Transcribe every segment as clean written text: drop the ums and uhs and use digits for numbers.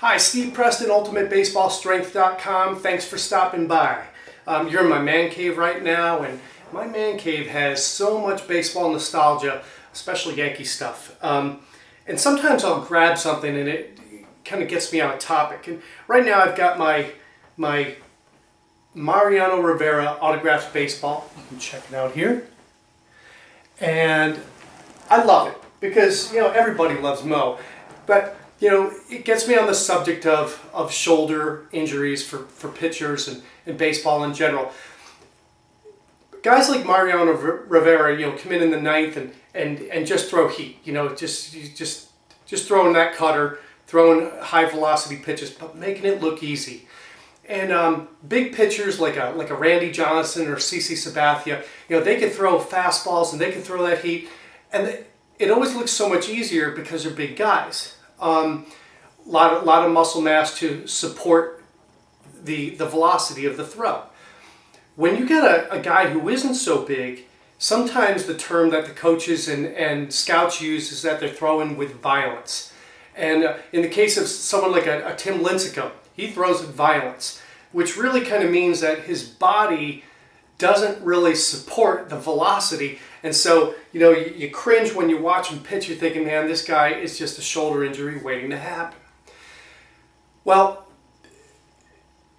Hi, Steve Preston, UltimateBaseballStrength.com. Thanks for stopping by. You're in my man cave right now, and my man cave has so much baseball nostalgia, especially Yankee stuff. And sometimes I'll grab something and it kind of gets me on a topic. And right now I've got my Mariano Rivera autographed baseball. You can check it out here. And I love it because, everybody loves Mo. But it gets me on the subject of shoulder injuries for pitchers and baseball in general. Guys like Mariano Rivera, come in the ninth and just throw heat. Just throwing that cutter, throwing high velocity pitches, but making it look easy. And big pitchers like a Randy Johnson or CC Sabathia, they can throw fastballs and they can throw that heat, and it always looks so much easier because they're big guys. Lot of muscle mass to support the velocity of the throw. When you get a guy who isn't so big, sometimes the term that the coaches and scouts use is that they're throwing with violence. And in the case of someone like a Tim Lincecum, he throws with violence, which really kind of means that his body doesn't really support the velocity. And so, you cringe when you watch him pitch. You're thinking, man, this guy is just a shoulder injury waiting to happen. Well,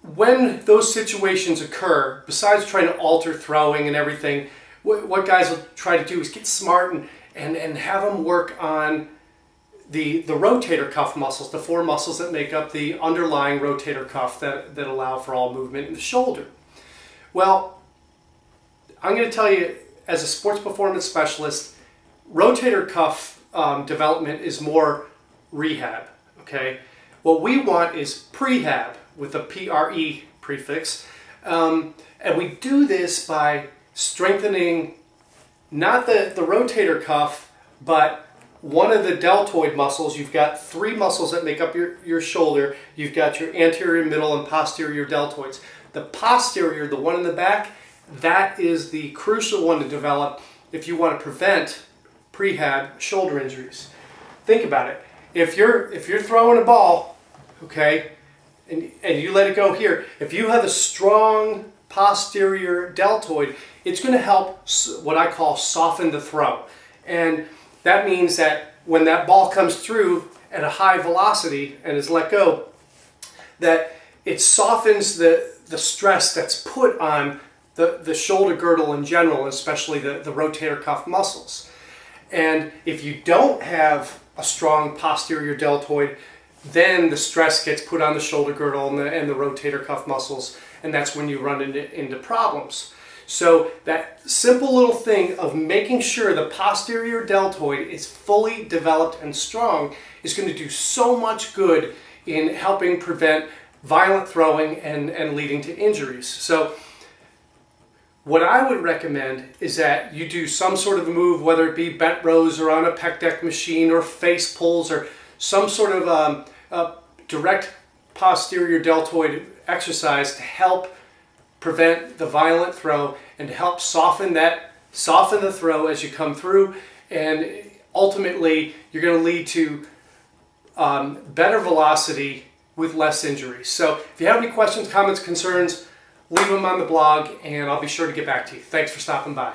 when those situations occur, besides trying to alter throwing and everything, what guys will try to do is get smart and have them work on the rotator cuff muscles, the four muscles that make up the underlying rotator cuff that allow for all movement in the shoulder. Well, I'm going to tell you, as a sports performance specialist, rotator cuff development is more rehab, okay? What we want is prehab with a PRE prefix. And we do this by strengthening not the rotator cuff, but one of the deltoid muscles. You've got three muscles that make up your shoulder. You've got your anterior, middle, and posterior deltoids. The posterior, the one in the back, that is the crucial one to develop if you want to prevent prehab shoulder injuries. Think about it. If you're throwing a ball, okay, and you let it go here, if you have a strong posterior deltoid, it's going to help what I call soften the throw. And that means that when that ball comes through at a high velocity and is let go, that it softens the stress that's put on the shoulder girdle in general, especially the rotator cuff muscles. And if you don't have a strong posterior deltoid, then the stress gets put on the shoulder girdle and the rotator cuff muscles, and that's when you run into problems. So that simple little thing of making sure the posterior deltoid is fully developed and strong is going to do so much good in helping prevent violent throwing and leading to injuries. So what I would recommend is that you do some sort of a move, whether it be bent rows or on a pec deck machine or face pulls or some sort of direct posterior deltoid exercise to help prevent the violent throw and to help soften the throw as you come through. And ultimately, you're going to lead to better velocity with less injuries. So if you have any questions, comments, concerns, leave them on the blog, and I'll be sure to get back to you. Thanks for stopping by.